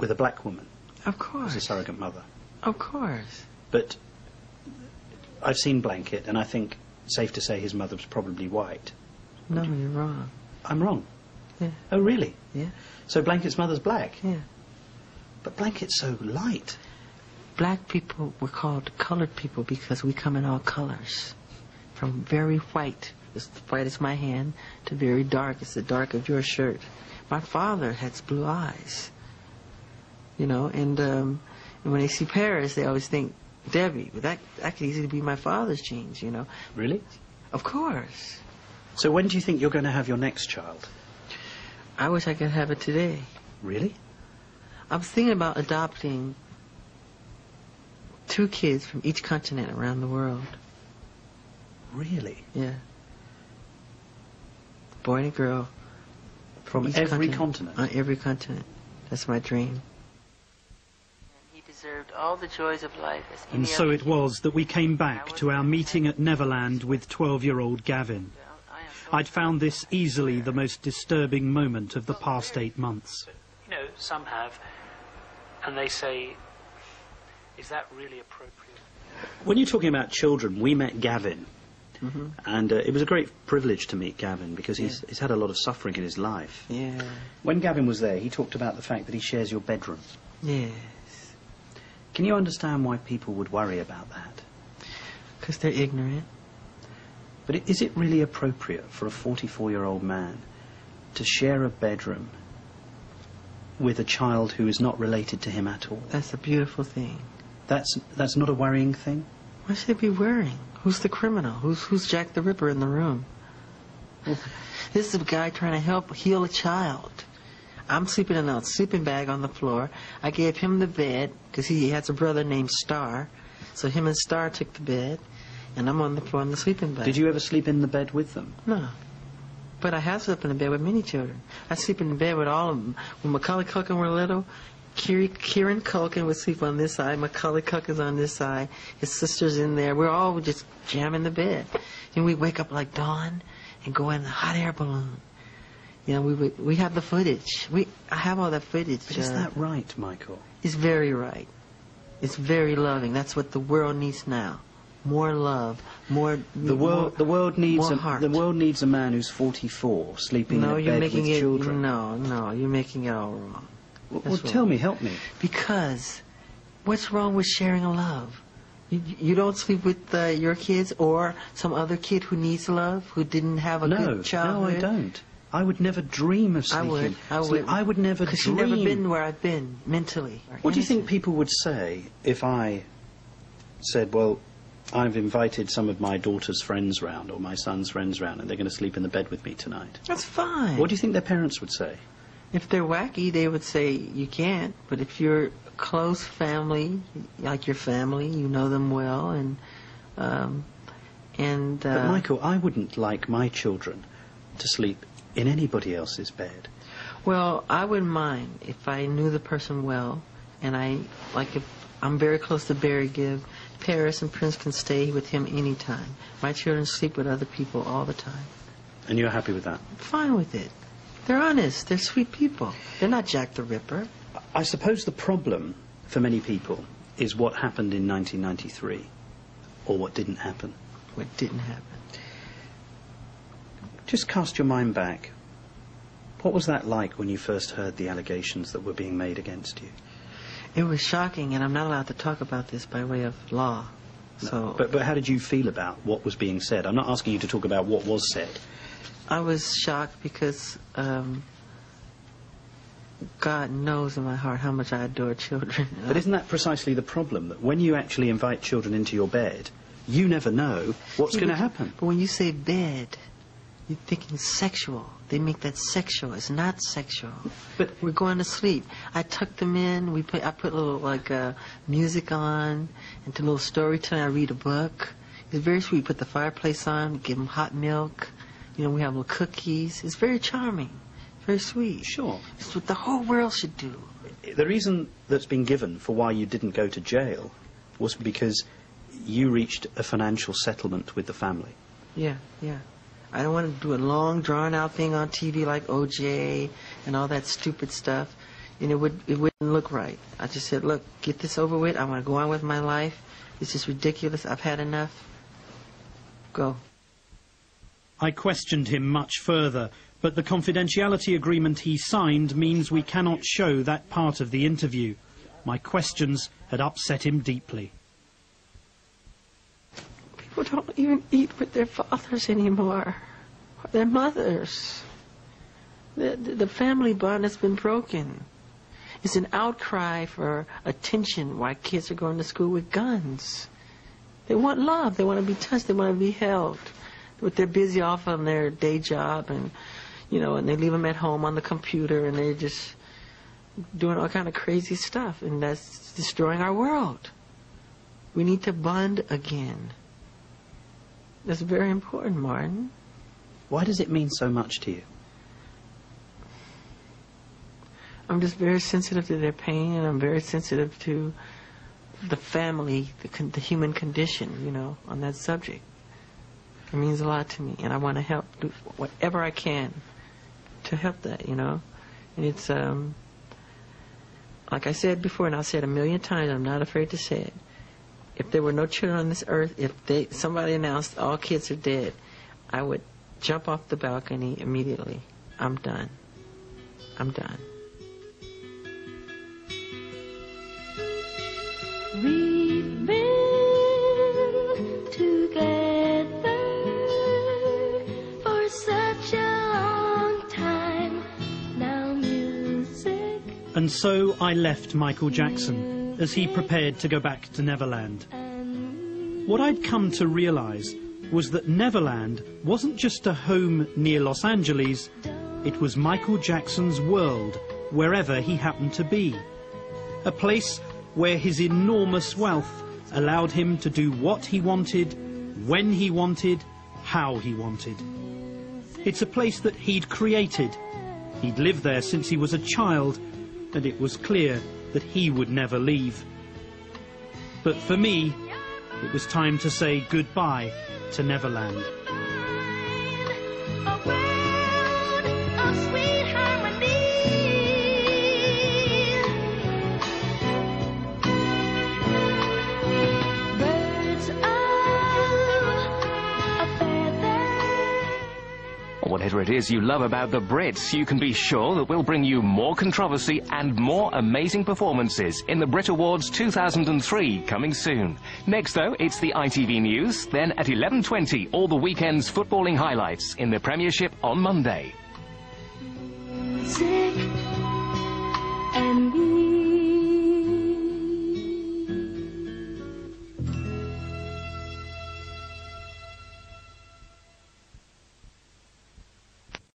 with a black woman Of course. as a surrogate mother. Of course. But I've seen Blanket, and I think safe to say his mother was probably white. No, you're wrong. I'm wrong. Yeah. Oh, really? Yeah. So Blanket's mother's black? Yeah. But Blanket's so light. Black people were called colored people because we come in all colors. From very white, as white as my hand, to very dark as the dark of your shirt. My father has blue eyes. You know, and when they see Paris, they always think Debbie. But that could easily be my father's genes, you know. Really? Of course. So when do you think you're going to have your next child? I wish I could have it today. Really? I was thinking about adopting 2 kids from each continent around the world. Really? Yeah. Boy and a girl. From each every continent? On every continent. That's my dream. He deserved all the joys of life as any And so other it was that we came back to our meeting at Neverland with 12-year-old Gavin. I'd found this easily the most disturbing moment of the past 8 months. You know, some have, and they say, is that really appropriate? When you're talking about children, we met Gavin. Mm-hmm. And it was a great privilege to meet Gavin because he's had a lot of suffering in his life. Yeah. When Gavin was there, he talked about the fact that he shares your bedroom. Yes. Can you understand why people would worry about that? Because they're ignorant. But is it really appropriate for a 44-year-old man to share a bedroom with a child who is not related to him at all? That's a beautiful thing. That's not a worrying thing? Why should they be worrying? Who's the criminal? Who's Jack the Ripper in the room? This is a guy trying to help heal a child. I'm sleeping in a sleeping bag on the floor. I gave him the bed because he has a brother named Star. So him and Star took the bed, and I'm on the floor in the sleeping bag. Did you ever sleep in the bed with them? No. But I have slept in the bed with many children. I sleep in the bed with all of them. When Macaulay Culkin were little, Kieran Culkin would sleep on this side, Macaulay Culkin's on this side, his sister's in there. We're all just jamming the bed. And we wake up like dawn and go in the hot air balloon. You know, we have the footage. I have all that footage. But is that right, Michael? It's very right. It's very loving. That's what the world needs now. More love, more. The world needs more heart. The world needs a man who's 44 sleeping in a bed with children. No, you're making it all wrong. Well, tell me, help me. Because what's wrong with sharing a love? You don't sleep with your kids or some other kid who needs love, who didn't have a good childhood? No, I don't. I would never dream of sleeping. I would. I would never dream. Because you've never been where I've been, mentally. What do you think people would say if I said, well, I've invited some of my daughter's friends round or my son's friends round and they're going to sleep in the bed with me tonight? That's fine. What do you think their parents would say? If they're wacky, they would say you can't. But if you're a close family, like your family, you know them well, But Michael, I wouldn't like my children to sleep in anybody else's bed. Well, I wouldn't mind if I knew the person well, and if I'm very close to Barry Gibb, Paris and Prince can stay with him anytime. My children sleep with other people all the time. And you're happy with that? I'm fine with it. They're honest. They're sweet people. They're not Jack the Ripper. I suppose the problem for many people is what happened in 1993, or what didn't happen. What didn't happen. Just cast your mind back. What was that like when you first heard the allegations that were being made against you? It was shocking, and I'm not allowed to talk about this by way of law. No, but how did you feel about what was being said? I'm not asking you to talk about what was said. I was shocked because God knows in my heart how much I adore children. But isn't that precisely the problem? That when you actually invite children into your bed, you never know what's going to happen. But when you say bed, you're thinking sexual. They make that sexual. It's not sexual. But we're going to sleep. I tuck them in. I put a little music on, and to a little story time. I read a book. It's very sweet. Put the fireplace on. Give them hot milk. You know, we have little cookies. It's very charming. Very sweet. Sure. It's what the whole world should do. The reason that's been given for why you didn't go to jail was because you reached a financial settlement with the family. Yeah. I don't want to do a long, drawn-out thing on TV like O.J. and all that stupid stuff. and it wouldn't look right. I just said, look, get this over with. I want to go on with my life. It's just ridiculous. I've had enough. Go. I questioned him much further, but the confidentiality agreement he signed means we cannot show that part of the interview. My questions had upset him deeply. People don't even eat with their fathers anymore, or their mothers. The family bond has been broken. It's an outcry for attention why kids are going to school with guns. They want love. They want to be touched. They want to be held. But they're busy off on their day job, and and they leave them at home on the computer, and they're just doing all kind of crazy stuff, and that's destroying our world. We need to bond again. That's very important, Martin. Why does it mean so much to you? I'm just very sensitive to their pain, and I'm very sensitive to the family, the human condition, on that subject. It means a lot to me, and I want to help, do whatever I can to help that, And it's, like I said before, and I'll say it a million times, I'm not afraid to say it. If there were no children on this earth, if somebody announced all kids are dead, I would jump off the balcony immediately. I'm done. I'm done. We've been together for such a long time. Now music. And so I left Michael Jackson as he prepared to go back to Neverland. What I'd come to realise was that Neverland wasn't just a home near Los Angeles, it was Michael Jackson's world, wherever he happened to be. A place where his enormous wealth allowed him to do what he wanted, when he wanted, how he wanted. It's a place that he'd created. He'd lived there since he was a child, and it was clear that he would never leave. But for me, it was time to say goodbye to Neverland. A world of sweet harmony. Birds of a feather. Whatever it is you love about the Brits, you can be sure that we'll bring you more controversy and more amazing performances in the Brit Awards 2003 coming soon. Next, though, it's the ITV News. Then at 11:20, all the weekend's footballing highlights in the Premiership on Monday. Say